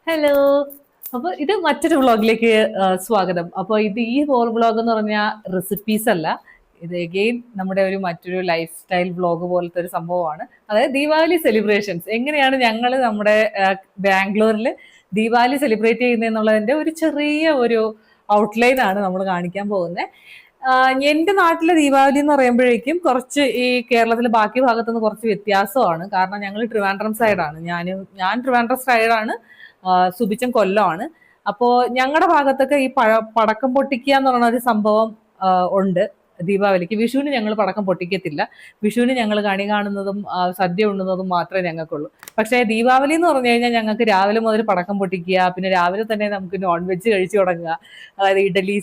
Hello. അപ്പൊ ഇത് മറ്റൊരു വ്ളോഗിലേക്ക് സ്വാഗതം. അപ്പൊ ഈ വ്ളോഗ് എന്ന് പറഞ്ഞാൽ റെസിപ്പീസ് അല്ല, ഇത് അഗെയിൻ നമ്മുടെ മറ്റൊരു ലൈഫ് സ്റ്റൈൽ വ്ളോഗ് പോലത്തെ ഒരു സംഭവമാണ്. അതായത് ദീപാവലി സെലിബ്രേഷൻസ് എങ്ങനെയാണ് ഞങ്ങൾ നമ്മുടെ ബാംഗ്ലൂരിൽ ദീപാവലി സെലിബ്രേറ്റ് ചെയ്യുന്നതെന്നുള്ളതിന്റെ ഒരു ചെറിയ ഒരു ഔട്ട്ലൈൻ ആണ് നമ്മൾ കാണിക്കാൻ പോകുന്നത്. എന്റെ നാട്ടിലെ ദീപാവലി എന്ന് പറയുമ്പോഴേക്കും കുറച്ച് ഈ കേരളത്തിലെ ബാക്കി ഭാഗത്തുനിന്ന് കുറച്ച് വ്യത്യാസമാണ്. കാരണം ഞങ്ങൾ ട്രിവാൻഡ്രം സൈഡാണ്. ഞാൻ ട്രിവാൻഡ്രം സൈഡാണ്. സുബിച്ചൻ കൊല്ലമാണ്. അപ്പോ ഞങ്ങളുടെ ഭാഗത്തൊക്കെ ഈ പടക്കം പൊട്ടിക്കുക എന്ന് പറയുന്ന ഒരു സംഭവം ഉണ്ട്. ദീപാവലിക്ക് വിഷുവിന് ഞങ്ങൾ പടക്കം പൊട്ടിക്കത്തില്ല. വിഷുവിന് ഞങ്ങൾ കണി കാണുന്നതും സദ്യ ഉണ്ണുന്നതും മാത്രമേ ഞങ്ങൾക്കുള്ളൂ. പക്ഷേ ദീപാവലി എന്ന് പറഞ്ഞു കഴിഞ്ഞാൽ ഞങ്ങൾക്ക് രാവിലെ മുതൽ പടക്കം പൊട്ടിക്കുക, പിന്നെ രാവിലെ തന്നെ നമുക്ക് നോൺ വെജ് കഴിച്ചു തുടങ്ങുക. അതായത് ഇഡലി,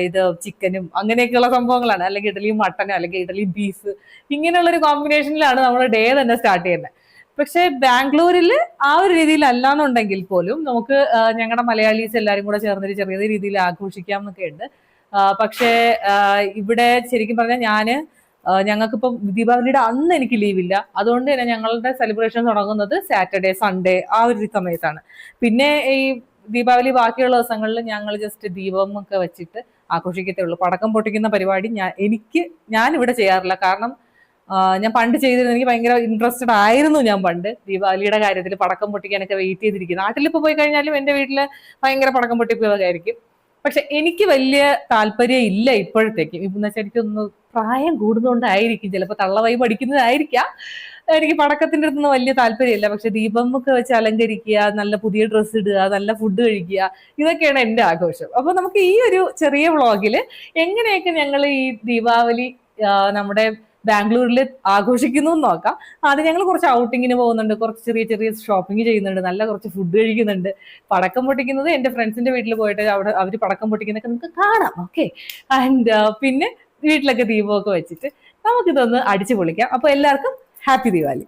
ഇത് ചിക്കനും അങ്ങനെയൊക്കെയുള്ള സംഭവങ്ങളാണ്. അല്ലെങ്കിൽ ഇഡലിയും മട്ടനും, അല്ലെങ്കിൽ ഇഡലിയും ബീഫ്, ഇങ്ങനെയുള്ള ഒരു കോമ്പിനേഷനിലാണ് നമ്മുടെ ഡേ തന്നെ സ്റ്റാർട്ട് ചെയ്യുന്നത്. പക്ഷെ ബാംഗ്ലൂരിൽ ആ ഒരു രീതിയിൽ അല്ലാന്നുണ്ടെങ്കിൽ പോലും നമുക്ക് ഞങ്ങളുടെ മലയാളീസ് എല്ലാവരും കൂടെ ചേർന്നൊരു ചെറിയ രീതിയിൽ ആഘോഷിക്കാം എന്നൊക്കെ ഉണ്ട്. പക്ഷേ ഇവിടെ ശരിക്കും പറഞ്ഞാൽ ഞങ്ങൾക്കിപ്പം ദീപാവലിയുടെ അന്ന് എനിക്ക് ലീവില്ല. അതുകൊണ്ട് തന്നെ ഞങ്ങളുടെ സെലിബ്രേഷൻ തുടങ്ങുന്നത് സാറ്റർഡേ, സൺഡേ ആ ഒരു സമയത്താണ്. പിന്നെ ഈ ദീപാവലി ബാക്കിയുള്ള ദിവസങ്ങളിൽ ഞങ്ങൾ ജസ്റ്റ് ദീപം ഒക്കെ വെച്ചിട്ട് ആഘോഷിക്കത്തേ ഉള്ളൂ. പടക്കം പൊട്ടിക്കുന്ന പരിപാടി ഞാൻ ഇവിടെ ചെയ്യാറില്ല. കാരണം ഞാൻ പണ്ട് ചെയ്തിരുന്നത്, എനിക്ക് ഭയങ്കര ഇൻട്രസ്റ്റഡ് ആയിരുന്നു. ഞാൻ പണ്ട് ദീപാവലിയുടെ കാര്യത്തിൽ പടക്കം പൊട്ടിക്കാനൊക്കെ വെയിറ്റ് ചെയ്തിരിക്കും. നാട്ടിലിപ്പോൾ പോയി കഴിഞ്ഞാലും എൻ്റെ വീട്ടിൽ ഭയങ്കര പടക്കം പൊട്ടിപ്പൊക്കെ ആയിരിക്കും. പക്ഷെ എനിക്ക് വലിയ താല്പര്യം ഇല്ല ഇപ്പോഴത്തേക്കും. ഇപ്പം വെച്ചാൽ എനിക്കൊന്ന് പ്രായം കൂടുന്നതുകൊണ്ടായിരിക്കും, ചിലപ്പോൾ തള്ളവൈ പഠിക്കുന്നതായിരിക്കാം, എനിക്ക് പടക്കത്തിന്റെ അടുത്തൊന്നും വലിയ താല്പര്യമില്ല. പക്ഷെ ദീപം ഒക്കെ വെച്ച് അലങ്കരിക്കുക, നല്ല പുതിയ ഡ്രസ്സ് ഇടുക, നല്ല ഫുഡ് കഴിക്കുക, ഇതൊക്കെയാണ് എൻ്റെ ആഘോഷം. അപ്പൊ നമുക്ക് ഈ ഒരു ചെറിയ വ്ളോഗില് എങ്ങനെയൊക്കെ ഞങ്ങൾ ഈ ദീപാവലി നമ്മുടെ ബാംഗ്ലൂരിൽ ആഘോഷിക്കുന്നു എന്ന് നോക്കാം. ആദ്യം ഞങ്ങൾ കുറച്ച് ഔട്ടിങ്ങിന് പോകുന്നുണ്ട്, കുറച്ച് ചെറിയ ചെറിയ ഷോപ്പിംഗ് ചെയ്യുന്നുണ്ട്, നല്ല കുറച്ച് ഫുഡ് കഴിക്കുന്നുണ്ട്. പടക്കം പൊട്ടിക്കുന്നത് എൻ്റെ ഫ്രണ്ട്സിന്റെ വീട്ടിൽ പോയിട്ട് അവിടെ അവർ പടക്കം പൊട്ടിക്കുന്നതൊക്കെ നമുക്ക് കാണാം. ഓക്കെ. ആൻഡ് പിന്നെ വീട്ടിലൊക്കെ ദീപമൊക്കെ വെച്ചിട്ട് നമുക്കിതൊന്ന് അടിച്ചു പൊളിക്കാം. അപ്പൊ എല്ലാവർക്കും ഹാപ്പി ദീപാവലി.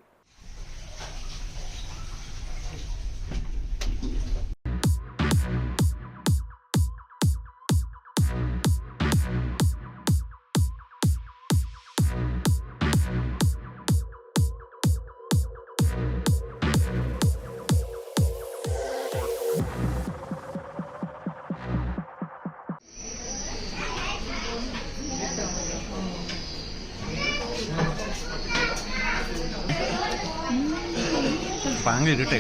പാങ്ങ ഇരുട്ടെ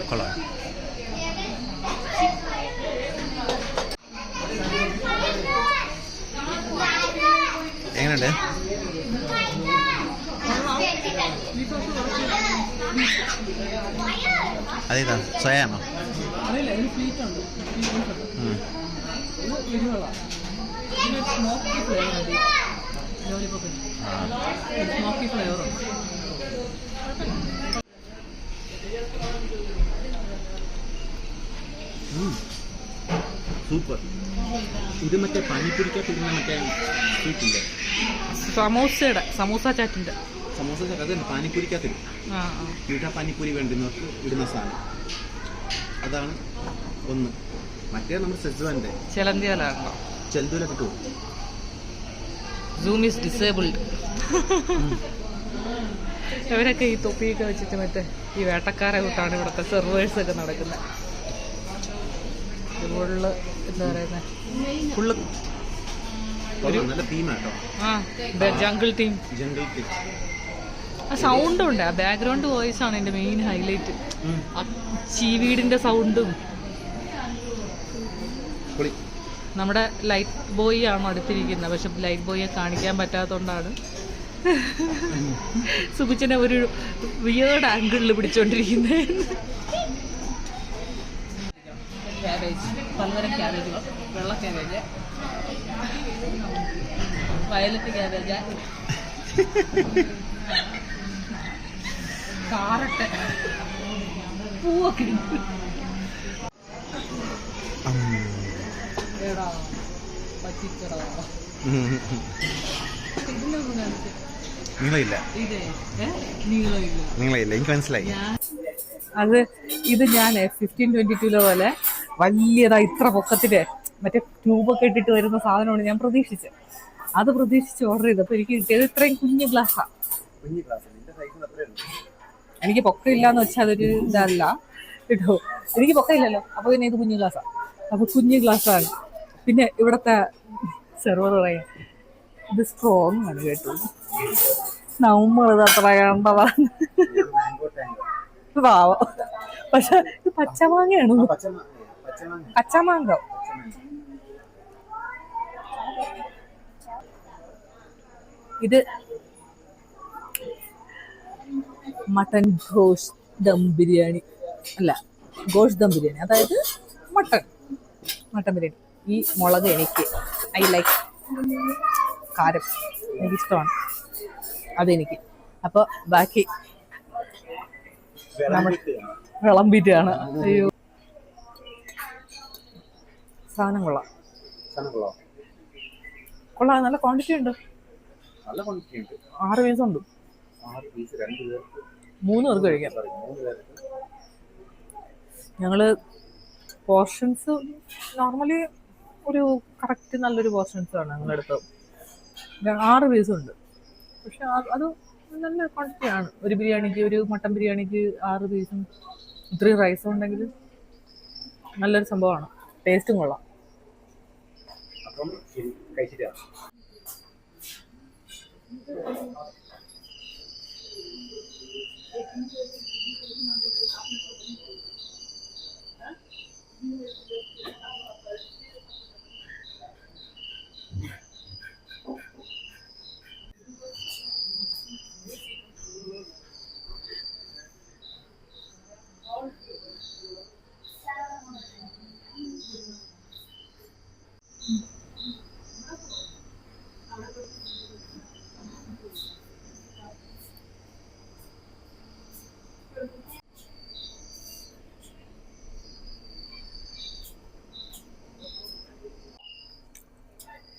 കൊള്ളാം. എങ്ങനെയുണ്ട്? അതേതാ സോയാണോ? സൂപ്പർ. ഇത് മറ്റേ പാനിപ്പൂരിക്കകത്തിരുന്ന മറ്റേ സ്വീറ്റില്ലേ, സമൂസ ചാറ്റിന്റെ സമോസ ചാറ്റ്. അത് പാനിപ്പൂരിക്കകത്തിരും. മീഠ പാനിപ്പൂരി വേണ്ടുന്നവർക്ക് ഇടുന്ന സാധനം അതാണ് ഒന്ന്. മറ്റേ നമ്മുടെ സെസ്വാന്റെ ചെലന്തിയിലൊക്കെ പോകും. Zoom is disabled. ഇവരൊക്കെ ഈ തൊപ്പിയൊക്കെ വെച്ചിട്ട് മറ്റേ ഈ വേട്ടക്കാരെ കൂട്ടാണ് ഇവിടുത്തെ സെർവേഴ്സ് ഒക്കെ നടക്കുന്നത്. ഫുള്ള് എന്താ പറയുന്നത്, ഫുള്ള് നല്ല തീമാട്ടോ. Jungle team. ആ സൗണ്ടും ഉണ്ട്, ആ ബാക്ക്ഗ്രൗണ്ട് വോയിസ് ആണ് എൻ്റെ മെയിൻ ഹൈലൈറ്റ്. ആ ചീവീടിന്റെ സൗണ്ടും. നമ്മുടെ ലൈറ്റ് ബോയ് ആണ് അടുത്തിരിക്കുന്നത്, പക്ഷെ ലൈറ്റ് ബോയെ കാണിക്കാൻ പറ്റാത്തതുകൊണ്ടാണ് സുബിച്ചനെ ഒരു വിയേർഡ് ആംഗിളിൽ പിടിച്ചോണ്ടിരിക്കുന്നത്. ക്യാബേജ്, പലതരം ക്യാബേജുകൾ. വെള്ള ക്യാബേജ്, വയലറ്റ് ക്യാബേജ്, കാരറ്റ്, പൂവൊക്കെ ഉണ്ട്. നിങ്ങളില്ല, എനിക്ക് മനസ്സിലായി. ഇത് ഞാൻ 1522 പോലെ വലിയതാ ഇത്ര പൊക്കത്തില് മറ്റേ ട്യൂബൊക്കെ ഇട്ടിട്ട് വരുന്ന സാധനമാണ് ഞാൻ പ്രതീക്ഷിച്ചത്. അത് പ്രതീക്ഷിച്ച് ഓർഡർ ചെയ്തപ്പോൾ എനിക്ക് കിട്ടിയത് ഇത്രയും കുഞ്ഞു ഗ്ലാസ്സാണ്. എനിക്ക് പൊക്കമില്ലാന്ന് വെച്ചാൽ അതൊരു ഇതല്ല കേട്ടോ, എനിക്ക് പൊക്കമില്ലല്ലോ, അപ്പോൾ പിന്നെ ഇത് കുഞ്ഞു ഗ്ലാസ്സാണ്. അപ്പോൾ കുഞ്ഞു ഗ്ലാസ്സാണ്. പിന്നെ ഇവിടുത്തെ സെർവർ പറയാം ഇത് സ്ട്രോങ് ആണ് കേട്ടോ, നമ്മളിത് അത്ര കണ്ടതാണ് പാവം. പക്ഷെ ഇത് പച്ചമാങ്ങയാണ്, പച്ചമാങ്ങ. ഇത് മട്ടൻ ഗോഷ് ദം ബിരിയാണി അല്ല, ഗോഷ് ദം ബിരിയാണി, അതായത് മട്ടൻ ബിരിയാണി. ഈ മുളക് എനിക്ക് ഐ ലൈക്ക്, കാരം എനിക്കിഷ്ടമാണ്, അതെനിക്ക്. അപ്പോൾ ബാക്കി നമ്മൾ വിളമ്പിട്ടാണ്. അയ്യോ, സാധനം കൊള്ളാം, നല്ല ക്വാണ്ടിറ്റി ഉണ്ട്. 6 പീസ് ഉണ്ട്, 3 പേർക്ക് കഴിക്കാം. ഞങ്ങള് പോർഷൻസ് നോർമലി ഒരു കറക്റ്റ് നല്ലൊരു പോർഷൻസ് ആണ് ഞങ്ങളെടുത്ത്. 6 പീസും ഉണ്ട്, പക്ഷെ അത് നല്ല ക്വാണ്ടിറ്റി ആണ്. ഒരു ബിരിയാണിക്ക്, ഒരു മട്ടൻ ബിരിയാണിക്ക് 6 പീസും ഇത്രയും റൈസും ഉണ്ടെങ്കിൽ നല്ലൊരു സംഭവമാണ്. ടേസ്റ്റും കൊള്ളാം.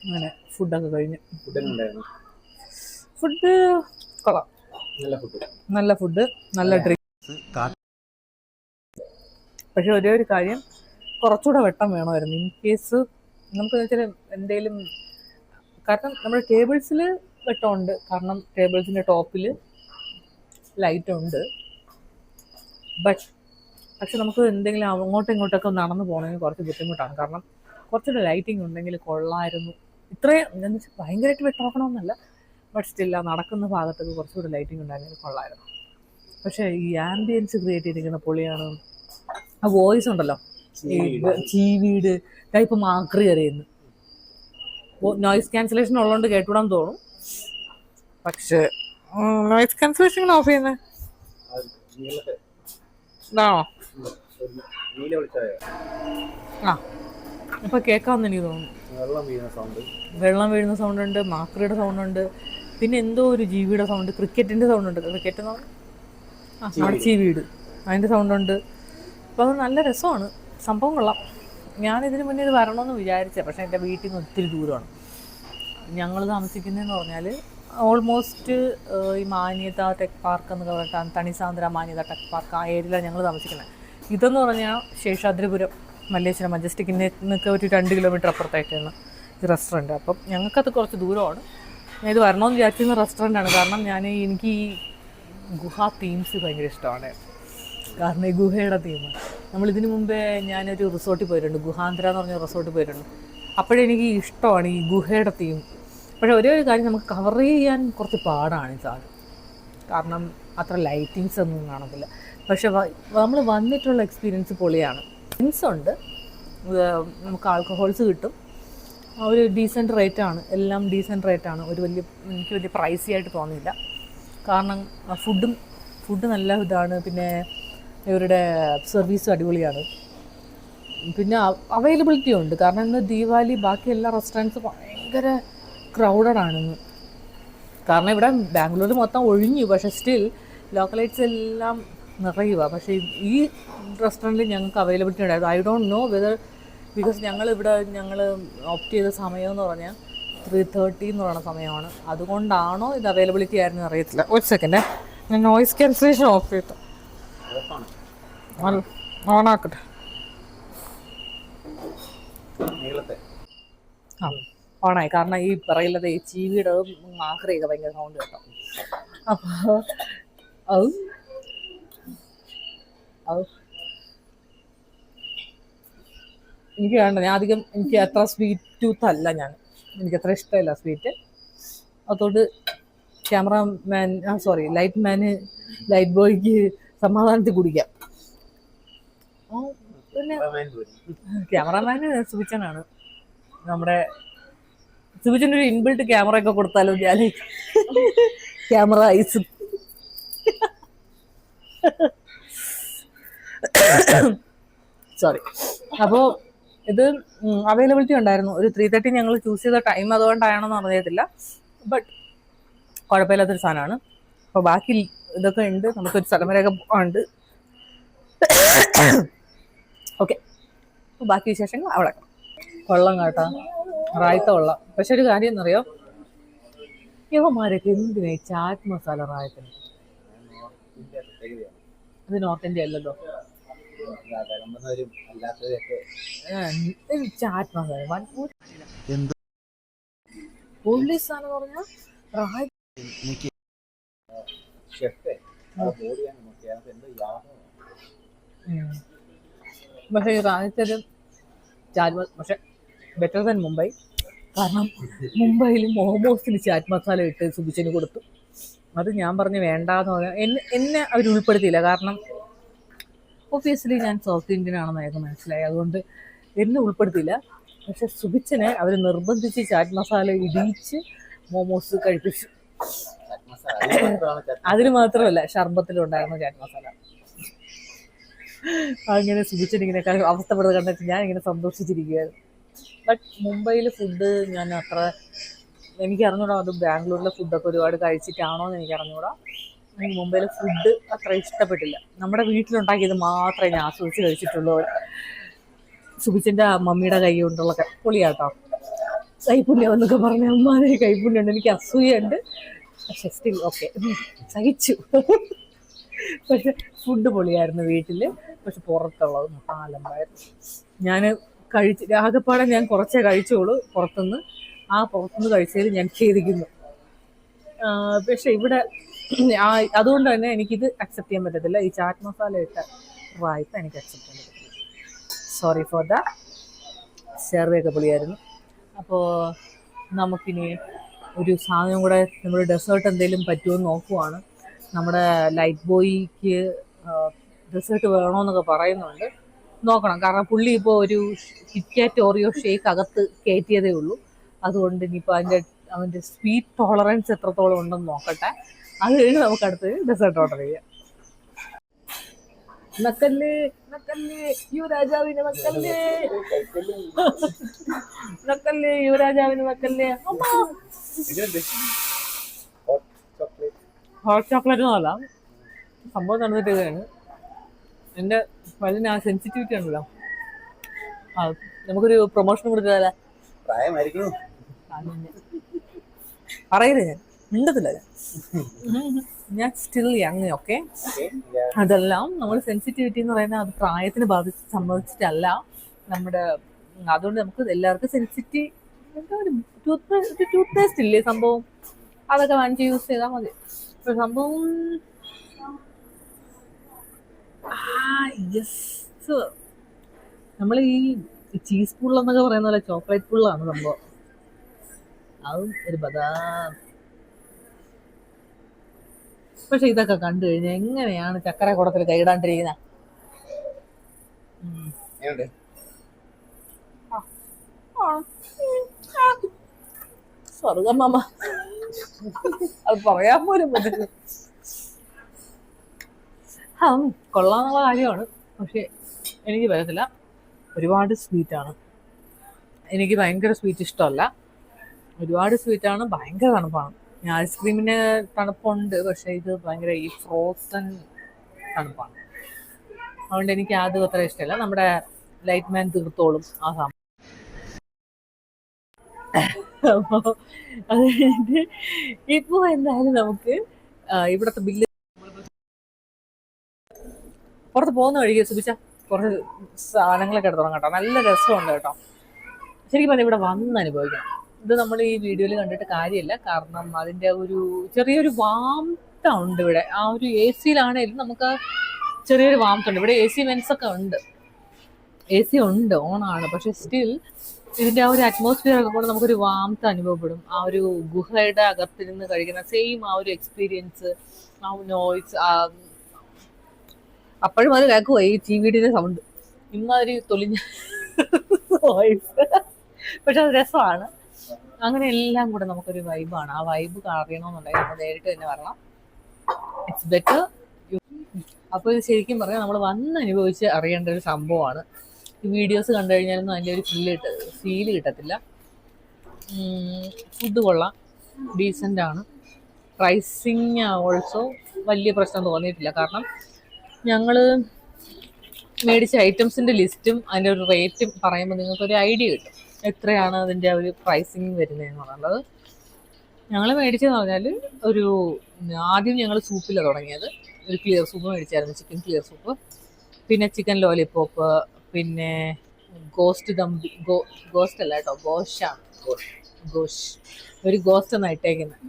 അങ്ങനെ ഫുഡൊക്കെ കഴിഞ്ഞ്, ഫുഡ് കൊള്ളാം, നല്ല ഫുഡ്, നല്ല ഡ്രിങ്ക്. പക്ഷെ ഒരേ ഒരു കാര്യം, കുറച്ചുകൂടെ വെട്ടം വേണമായിരുന്നു ഇൻ കേസ് നമുക്ക് വെച്ചാൽ എന്തെങ്കിലും. കാരണം നമ്മുടെ ടേബിൾസിൽ വെട്ടമുണ്ട്, കാരണം ടേബിൾസിൻ്റെ ടോപ്പിൽ ലൈറ്റ് ഉണ്ട്. പക്ഷെ നമുക്ക് എന്തെങ്കിലും അങ്ങോട്ടും ഇങ്ങോട്ടൊക്കെ നടന്നു പോകണമെങ്കിൽ കുറച്ച് ബുദ്ധിമുട്ടാണ്. കാരണം കുറച്ചുകൂടെ ലൈറ്റിംഗ് ഉണ്ടെങ്കിൽ കൊള്ളായിരുന്നു. ഇത്രയും എന്താണെന്ന് വെച്ചാൽ ഭയങ്കരമായിട്ട് വെട്ടമാക്കണമെന്നല്ല, ബട്ട് സ്റ്റില്ല നടക്കുന്ന ഭാഗത്തൊക്കെ കുറച്ചുകൂടെ ലൈറ്റിംഗ് ഉണ്ടായിരുന്നെങ്കിൽ കൊള്ളായിരുന്നു. പക്ഷേ ഈ ആംബിയൻസ് ക്രിയേറ്റ് ചെയ്തിരിക്കുന്ന പൊളിയാണ്. ആ വോയിസ് ഉണ്ടല്ലോ, ഈ ചീവീട് ടൈപ്പ് മാക്രി അറിയുന്നു. നോയിസ് ക്യാൻസലേഷൻ ഉള്ളതുകൊണ്ട് കേട്ടുവിടാൻ തോന്നും. പക്ഷേ നോയിസ് ക്യാൻസലേഷൻ ഓഫ് ചെയ്യുന്നത് ഇതാണോ? ആ, ഇപ്പൊ കേൾക്കാമെന്ന് എനിക്ക് തോന്നുന്നു. വെള്ളം വീഴുന്ന സൗണ്ട് ഉണ്ട്, മാക്രിയുടെ സൗണ്ട് ഉണ്ട്, പിന്നെ എന്തോ ഒരു ജീവിയുടെ സൗണ്ട്, ക്രിക്കറ്റിന്റെ സൗണ്ട് ഉണ്ട്. ക്രിക്കറ്റ് നമ്മുടെ ചീവീട്, അതിന്റെ സൗണ്ട് ഉണ്ട്. അപ്പോൾ അത് നല്ല രസമാണ്, സംഭവം കൊള്ളാം. ഞാനിതിന് മുന്നേ ഇത് വരണമെന്ന് വിചാരിച്ചത്, പക്ഷേ എൻ്റെ വീട്ടിൽ നിന്ന് ഒത്തിരി ദൂരമാണ്. ഞങ്ങൾ താമസിക്കുന്നതെന്ന് പറഞ്ഞാൽ ഓൾമോസ്റ്റ് ഈ മാന്യത ടെക് പാർക്ക് എന്നൊക്കെ പറഞ്ഞിട്ട്, തണിസാന്ദ്ര മാന്യത ടെക് പാർക്ക്, ആ ഏരിയയിലാണ് ഞങ്ങൾ താമസിക്കുന്നത്. ഇതെന്ന് പറഞ്ഞാൽ ശേഷാദ്രിപുരം മല്ലേശ്വരം മജസ്റ്റിക്കിൻ്റെ നിന്നൊക്കെ ഒരു 2 കിലോമീറ്റർ അപ്പുറത്തായിട്ടാണ് ഈ റെസ്റ്റോറൻറ്റ്. അപ്പം ഞങ്ങൾക്കത് കുറച്ച് ദൂരമാണ്. ഞാൻ ഇത് വരണമെന്ന് വിചാരിച്ചിരുന്ന റെസ്റ്റോറൻറ്റാണ്. കാരണം എനിക്ക് ഈ ഗുഹ തീംസ് ഭയങ്കര ഇഷ്ടമാണ്. കാരണം ഈ ഗുഹയുടെ തീം, നമ്മളിതിനു മുമ്പേ ഞാനൊരു റിസോർട്ടിൽ പോയിട്ടുണ്ട്, ഗുഹാന്തര എന്ന് പറഞ്ഞ റിസോർട്ടിൽ പോയിട്ടുണ്ട്. അപ്പോഴെനിക്ക് ഇഷ്ടമാണ് ഈ ഗുഹയുടെ തീം. പക്ഷേ ഒരേ ഒരു കാര്യം, നമുക്ക് കവർ ചെയ്യാൻ കുറച്ച് പാടാണ് ഈ സാധനം. കാരണം അത്ര ലൈറ്റിങ്സ് ഒന്നും കാണത്തില്ല. പക്ഷെ നമ്മൾ വന്നിട്ടുള്ള എക്സ്പീരിയൻസ് പൊളിയാണ്. ഡ്രിങ്ക്സ് ഉണ്ട്, നമുക്ക് ആൽക്കഹോൾസ് കിട്ടും. ഒരു ഡീസൻറ്റ് റേറ്റാണ്, എല്ലാം ഡീസൻറ്റ് റേറ്റാണ്. എനിക്ക് വലിയ പ്രൈസി ആയിട്ട് തോന്നിയില്ല. കാരണം ഫുഡ് നല്ല ഇതാണ്. പിന്നെ ഇവരുടെ സർവീസും അടിപൊളിയാണ്. പിന്നെ അവൈലബിലിറ്റി ഉണ്ട്. കാരണം ഇന്ന് ദീപാവലി, ബാക്കി എല്ലാ റെസ്റ്റോറൻറ്റ്സും ഭയങ്കര ക്രൗഡഡ് ആണെന്ന്. കാരണം ഇവിടെ ബാംഗ്ലൂർ മൊത്തം ഒഴിഞ്ഞു, പക്ഷേ സ്റ്റിൽ ലോക്കലൈറ്റ്സ് എല്ലാം നിറയുക. പക്ഷേ ഈ റെസ്റ്റോറൻറ്റിൽ ഞങ്ങൾക്ക് അവൈലബിലിറ്റി ഉണ്ടായിരുന്നു. I don't know whether, because ഞങ്ങൾ ഓപ്റ്റ് ചെയ്ത സമയം എന്ന് പറഞ്ഞാൽ 3:30 എന്ന് പറയുന്ന സമയമാണ്. അതുകൊണ്ടാണോ ഇത് അവൈലബിലിറ്റി ആയിരുന്നു അറിയത്തില്ല. ഒരു സെക്കൻഡ്, ഞാൻ നോയിസ് ക്യാൻസലേഷൻ ഓഫ് ചെയ്തിട്ട് ഓണാക്കട്ടെ. ആ ഓണായി. കാരണം ഈ പറയില്ലത് ഈ ചീവിയുടെ ആഹ്റയൊക്കെ ഭയങ്കര സൗണ്ട് കേട്ടോ. അപ്പോൾ അത് എനിക്ക് വേണ്ട. ഞാൻ അധികം എനിക്ക് അത്ര സ്വീറ്റ് ടൂത്ത് അല്ല ഞാൻ. എനിക്ക് അത്ര ഇഷ്ടമല്ല സ്വീറ്റ്. അതുകൊണ്ട് ക്യാമറമാൻ ലൈറ്റ് മാന് ലൈറ്റ് ബോയ്ക്ക് സമാധാനത്തിൽ കുടിക്കാം. പിന്നെ ക്യാമറമാന് സുബിച്ചനാണ്. നമ്മുടെ സുബിച്ചൻ്റെ ഒരു ഇൻബിൽട്ട് ക്യാമറ ഒക്കെ കൊടുത്താലോ ഞാൻ. Camera eyes sorry. അപ്പോൾ ഇത് അവൈലബിലിറ്റി ഉണ്ടായിരുന്നു. ഒരു 3:30 ഞങ്ങൾ ചൂസ് ചെയ്ത ടൈം അതുകൊണ്ടാണെന്ന് അറിയത്തില്ല. ബട്ട് കുഴപ്പമില്ലാത്തൊരു സാധനമാണ്. അപ്പോൾ ബാക്കി ഇതൊക്കെ ഉണ്ട്. നമുക്കൊരു സ്ഥലം വരെയൊക്കെ പോകാനുണ്ട്. ഓക്കെ, അപ്പോൾ ബാക്കി വിശേഷങ്ങൾ അവിടെ. കൊള്ളം കേട്ടോ, റായത്ത കൊള്ളാം. പക്ഷെ ഒരു കാര്യം എന്നറിയോ, യവന്മാരൊക്കെ എന്തിനാ ചാറ്റ് മസാല റായത്തിന്? അത് നോർത്ത് ഇന്ത്യ അല്ലല്ലോ. ചാറ്റ് മസാല പോലീസ് സാധനം പറഞ്ഞാൽ റായ. പക്ഷെ ഈ റായത്തരും ചാറ്റ് പക്ഷെ ബെറ്റർ ദാൻ മുംബൈ. കാരണം മുംബൈയിൽ മോമോസിൽ ചാറ്റ് മസാല ഇട്ട് സുബിച്ചന് കൊടുത്തു. അത് ഞാൻ പറഞ്ഞ് വേണ്ടാന്ന് പറഞ്ഞാൽ എന്നെ അവർ ഉൾപ്പെടുത്തിയില്ല. കാരണം ഒബ്വിയസ്ലി ഞാൻ സൗത്ത് ഇന്ത്യൻ ആണെന്ന് അയാൾക്ക് മനസ്സിലായി. അതുകൊണ്ട് എന്നെ ഉൾപ്പെടുത്തിയില്ല. പക്ഷെ സുബിച്ചനെ അവർ നിർബന്ധിച്ച് ചാറ്റ് മസാല ഇടിച്ച് മോമോസ് കഴിപ്പിച്ചു. അതിന് മാത്രമല്ല, ഷർബത്തിലുണ്ടായിരുന്നു ചാറ്റ് മസാല. അങ്ങനെ സുബിച്ചൻ ഇങ്ങനെയൊക്കെ അവസ്ഥപ്പെടുന്നത് കണ്ടിട്ട് ഞാൻ ഇങ്ങനെ സന്തോഷിച്ചിരിക്കുകയായിരുന്നു. ബട്ട് മുംബൈയിലെ ഫുഡ് ഞാൻ അത്ര എനിക്ക് അറിഞ്ഞൂടാ. അത് ബാംഗ്ലൂരിലെ ഫുഡൊക്കെ ഒരുപാട് കഴിച്ചിട്ടാണോ എന്ന് എനിക്ക് അറിഞ്ഞൂടാ. എനിക്ക് മുംബൈയിലെ ഫുഡ് അത്ര ഇഷ്ടപ്പെട്ടില്ല. നമ്മുടെ വീട്ടിലുണ്ടാക്കിയത് മാത്രമേ ഞാൻ ആസ്വദിച്ച് കഴിച്ചിട്ടുള്ളൂ. സുബിച്ചൻ്റെ മമ്മിയുടെ കൈ കൊണ്ടുള്ള പൊളിയാട്ടോ. കൈപ്പുണ്യം എന്നൊക്കെ പറഞ്ഞ അമ്മാനെ കൈപ്പുണ്യമുണ്ട്. എനിക്ക് അസൂയുണ്ട്. പക്ഷെ സ്റ്റിൽ ഓക്കെ, സഹിച്ചു. പക്ഷെ ഫുഡ് പൊളിയായിരുന്നു വീട്ടിൽ. പക്ഷെ പുറത്തുള്ളത് ആലമ്പായിരുന്നു. ഞാൻ ആകെപ്പാടെ ഞാൻ കുറച്ചേ കഴിച്ചോളൂ പുറത്തുനിന്ന്. ആ പുറത്തുനിന്ന് കഴിച്ചതിൽ ഞാൻ ഖേദിക്കുന്നു. പക്ഷെ ഇവിടെ അതുകൊണ്ട് തന്നെ എനിക്കിത് അക്സെപ്റ്റ് ചെയ്യാൻ പറ്റത്തില്ല. ഈ ചാറ്റ് മസാല ഇട്ട റായത്ത എനിക്ക് അക്സെപ്റ്റ് ചെയ്യാൻ പറ്റത്തില്ല. Sorry for the. ഷെർവയൊക്കെ പൊളിയായിരുന്നു. അപ്പോൾ നമുക്കിനി ഒരു സാധനം കൂടെ, നമ്മൾ ഡെസേർട്ട് എന്തെങ്കിലും പറ്റുമോ എന്ന് നോക്കുവാണ്. നമ്മുടെ ലൈറ്റ് ബോയ്ക്ക് ഡെസേർട്ട് വേണമെന്നൊക്കെ പറയുന്നുണ്ട്. നോക്കണം. കാരണം പുള്ളി ഇപ്പോൾ ഒരു കിറ്റ്കാറ്റ് ഓറിയോ ഷേക്ക് അകത്ത് കയറ്റിയതേ ഉള്ളൂ. അതുകൊണ്ട് ഇനിയിപ്പോൾ അവൻ്റെ സ്വീറ്റ് ടോളറൻസ് എത്രത്തോളം ഉണ്ടെന്ന് നോക്കട്ടെ. അത് കഴിഞ്ഞ് നമുക്ക് അടുത്ത് ഡെസേർട്ട് ഓർഡർ ചെയ്യാം. നക്കല്ലേ നക്കല്ലേ യുവരാജാവിന് നക്കല്ലേ, നക്കല്ലേ യുവരാജാവിന് നക്കല്ലേ. ഹോട്ട് ചോക്ലേറ്റ് എന്നല്ല സംഭവം നടന്നിട്ടാണ്. എൻ്റെ വലിയ സെൻസിറ്റിവിറ്റി ആണല്ലോ. നമുക്കൊരു പ്രൊമോഷൻ കൊടുക്കാല്ലേ? പറയരുത്, ഞാൻ മിണ്ടത്തില്ല. ഞാൻ സ്റ്റിൽ യങ്. ഓക്കെ, അതെല്ലാം നമ്മൾ സെൻസിറ്റിവിറ്റി എന്ന് പറയുന്നത് അത് പ്രായത്തിന് സംബന്ധിച്ചിട്ടല്ല നമ്മുടെ. അതുകൊണ്ട് നമുക്ക് എല്ലാവർക്കും സെൻസിറ്റീവ് ടൂത്ത് പേസ്റ്റ് ഇല്ലേ സംഭവം, അതൊക്കെ വാങ്ങിച്ച് യൂസ് ചെയ്താൽ മതി. സംഭവം യെസ്, നമ്മൾ ഈ ചീസ് പുള്ളെന്നൊക്കെ പറയുന്ന പോലെ ചോക്ലേറ്റ് പുള്ളാണ് സംഭവം. അതും ഒരു ബദാം. പക്ഷെ ഇതൊക്കെ കണ്ടു കഴിഞ്ഞാൽ എങ്ങനെയാണ് ചക്കര കുടത്തിൽ കൈയിടാണ്ടിരിക്കുന്നത്? സ്വർഗം മാമ, അത് പറയാൻ പോലും പറ്റില്ല. കൊള്ളാന്നുള്ള കാര്യമാണ്. പക്ഷെ എനിക്ക് പറ്റത്തില്ല, ഒരുപാട് സ്വീറ്റാണ്. എനിക്ക് ഭയങ്കര സ്വീറ്റ് ഇഷ്ടമല്ല. ഒരുപാട് സ്വീറ്റാണ്, ഭയങ്കര തണുപ്പാണ്. ഐസ്ക്രീമിന് തണുപ്പുണ്ട്, പക്ഷെ ഇത് ഭയങ്കര ഈ ഫ്രോസൺ തണുപ്പാണ്. അതുകൊണ്ട് എനിക്ക് അത് അത്ര ഇഷ്ടമല്ല. നമ്മുടെ ലൈറ്റ് മാൻ തീർത്തോളും ആ സാധനം. അപ്പോൾ അത് കഴിഞ്ഞിട്ട് ഇപ്പോൾ എന്തായാലും നമുക്ക് ഇവിടുത്തെ ബില്ല് പുറത്ത് പോകുന്ന വഴിക്ക് സുബിച്ച കുറച്ച് സാധനങ്ങളൊക്കെ എടുത്തോളാം കേട്ടോ. നല്ല രസമുണ്ട് കേട്ടോ. ശരിക്കും പറഞ്ഞാൽ ഇവിടെ വന്ന് അനുഭവിക്കണം. ഇത് നമ്മൾ ഈ വീഡിയോയിൽ കണ്ടിട്ട് കാര്യമില്ല. കാരണം അതിൻ്റെ ഒരു ചെറിയൊരു വാംത ഉണ്ട് ഇവിടെ. ആ ഒരു എ സിയിലാണേലും നമുക്ക് ചെറിയൊരു വാംത ഉണ്ട്. ഇവിടെ എ സി വെൻസൊക്കെ ഉണ്ട്, എ സി ഉണ്ട്, ഓണാണ്. പക്ഷെ സ്റ്റിൽ ഇതിൻ്റെ ആ ഒരു അറ്റ്മോസ്ഫിയർ ഒക്കെ കൂടെ നമുക്കൊരു വാംത അനുഭവപ്പെടും. ആ ഒരു ഗുഹയുടെ അകത്തിരുന്ന് കഴിക്കുന്ന സെയിം ആ ഒരു എക്സ്പീരിയൻസ്, ആ നോയ്സ്, അപ്പോഴും അത് കേൾക്കുമോ ഈ ടി വിയുടെ സൗണ്ട്, ഇന്നൊരു തൊലിഞ്ഞ വോയിസ്. പക്ഷെ അത് രസമാണ്. അങ്ങനെ എല്ലാം കൂടെ നമുക്കൊരു വൈബാണ്. ആ വൈബ് അറിയണമെന്നുണ്ടെങ്കിൽ നമ്മൾ നേരിട്ട് തന്നെ വരണം. It's better. അപ്പോൾ ഇത് ശരിക്കും പറഞ്ഞാൽ നമ്മൾ വന്ന് അനുഭവിച്ച് അറിയേണ്ട ഒരു സംഭവമാണ്. ഈ വീഡിയോസ് കണ്ടു കഴിഞ്ഞാലൊന്നും അതിൻ്റെ ഒരു ഫീല് കിട്ടത്തില്ല. ഫുഡ് കൊള്ളാം, ഡീസൻ്റ് ആണ്. പ്രൈസിങ് ഓൾസോ വലിയ പ്രശ്നം തോന്നിയിട്ടില്ല. കാരണം ഞങ്ങൾ മേടിച്ച ഐറ്റംസിൻ്റെ ലിസ്റ്റും അതിൻ്റെ ഒരു റേറ്റും പറയുമ്പോൾ നിങ്ങൾക്കൊരു ഐഡിയ കിട്ടും എത്രയാണ് അതിൻ്റെ ഒരു പ്രൈസിങ് വരുന്നതെന്ന് പറയുന്നത്. ഞങ്ങൾ മേടിച്ചതെന്ന് പറഞ്ഞാൽ ആദ്യം ഞങ്ങൾ സൂപ്പിലാണ് തുടങ്ങിയത്. ഒരു ക്ലിയർ സൂപ്പ് മേടിച്ചായിരുന്നു, ചിക്കൻ ക്ലിയർ സൂപ്പ്. പിന്നെ ചിക്കൻ ലോലിപോപ്പ്, പിന്നെ ഗോസ്റ്റ് അല്ല കേട്ടോ, ഗോഷ്, ഒരു ഗോസ്റ്റ് എന്നാണ് ഇട്ടേക്കുന്നത്.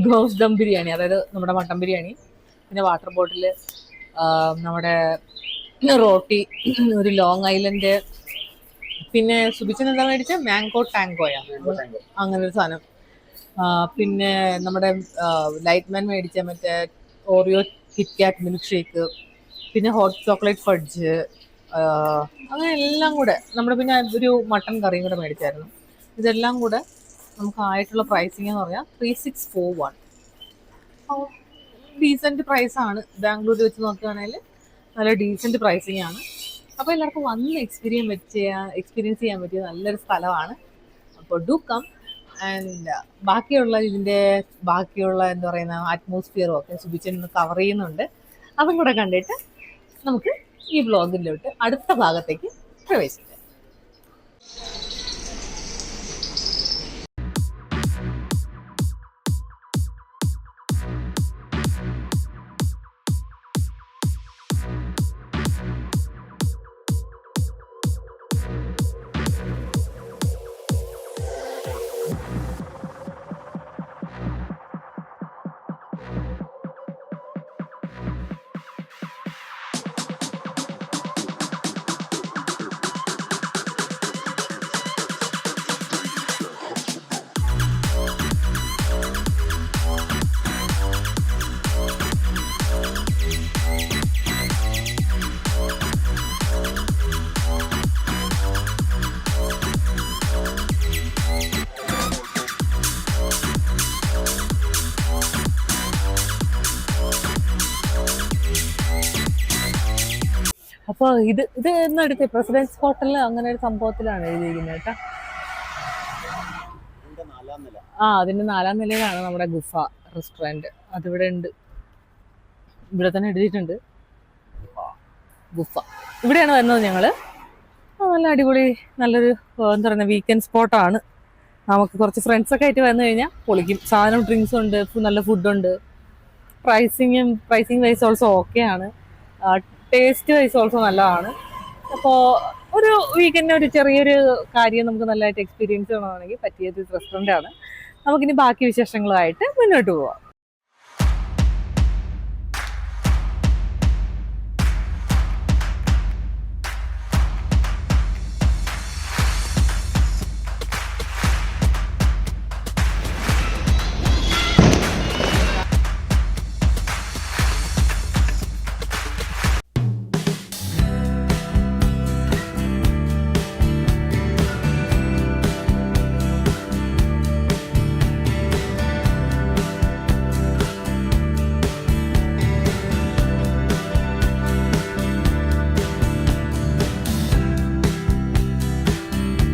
ഗോസ്റ്റ് ദം ബിരിയാണി, അതായത് നമ്മുടെ മട്ടൻ ബിരിയാണി. പിന്നെ വാട്ടർ ബോട്ടിൽ, നമ്മുടെ റോട്ടി, ഒരു ലോങ് ഐലൻഡ്. പിന്നെ സുബിച്ചൻ എന്താ മേടിച്ച മാംഗോ ടാങ്കോയാ, അങ്ങനെ ഒരു സാധനം. പിന്നെ നമ്മുടെ ലൈറ്റ്മാൻ മേടിച്ച മറ്റേ ഓറിയോ കിറ്റ്കാറ്റ് മിൽക്ക് ഷേക്ക്, പിന്നെ ഹോട്ട് ചോക്ലേറ്റ് ഫഡ്ജ്, അങ്ങനെ എല്ലാം കൂടെ നമ്മുടെ, പിന്നെ ഒരു മട്ടൻ കറിയും കൂടെ മേടിച്ചായിരുന്നു. ഇതെല്ലാം കൂടെ നമുക്ക് ആയിട്ടുള്ള പ്രൈസിങ് എന്ന് പറഞ്ഞാൽ 3641. ഡീസൻറ്റ് പ്രൈസാണ്. ബാംഗ്ലൂർ വെച്ച് നോക്കുകയാണെങ്കിൽ നല്ല ഡീസൻറ്റ് പ്രൈസിങ് ആണ്. അപ്പോൾ എല്ലാവർക്കും വന്ന് എക്സ്പീരിയൻസ് ചെയ്യാൻ പറ്റിയ നല്ലൊരു സ്ഥലമാണ്. അപ്പോൾ ഡു കം. ആൻഡ് ബാക്കിയുള്ള എന്താ പറയുന്ന അറ്റ്മോസ്ഫിയറും ഒക്കെ സുബിച്ചൻ കവർ ചെയ്യുന്നുണ്ട്. അതും കൂടെ കണ്ടിട്ട് നമുക്ക് ഈ വ്ളോഗിലോട്ട് അടുത്ത ഭാഗത്തേക്ക് പ്രവേശിക്കാം. അപ്പോൾ ഇത് എന്നടുത്ത് പ്രസിഡൻസ് ഹോട്ടലിൽ അങ്ങനെ ഒരു സംഭവത്തിലാണ് എഴുതിയിരിക്കുന്നത് കേട്ടോ. അതിന്റെ 4ാം നിലയിലാണ് നമ്മുടെ ഗുഫ റെസ്റ്റോറൻറ്റ്. അതിവിടെ ഉണ്ട്, ഇവിടെ തന്നെ എഴുതിയിട്ടുണ്ട് ഗുഫ. ഇവിടെയാണ് വരുന്നത് ഞങ്ങള്. നല്ല അടിപൊളി, നല്ലൊരു എന്താ പറയുക വീക്കെൻഡ് സ്പോട്ടാണ്. നമുക്ക് കുറച്ച് ഫ്രണ്ട്സൊക്കെ ആയിട്ട് വന്നു കഴിഞ്ഞാൽ പൊളിക്കും. സാധനം ഡ്രിങ്ക്സ് ഉണ്ട്, നല്ല ഫുഡുണ്ട്. പ്രൈസിങ് വൈസ് ഓൾസോ ഓക്കെ ആണ്. ടേസ്റ്റ് വൈസ് ഓൾസോ നല്ലതാണ്. അപ്പോൾ ഒരു വീക്കെൻഡിന് ഒരു ചെറിയൊരു കാര്യം നമുക്ക് നല്ലതായിട്ട് എക്സ്പീരിയൻസ് ചെയ്യണമെന്നുണ്ടെങ്കിൽ പറ്റിയത് റെസ്റ്റോറൻ്റ് ആണ്. നമുക്കിനി ബാക്കി വിശേഷങ്ങളുമായിട്ട് മുന്നോട്ട് പോവാം.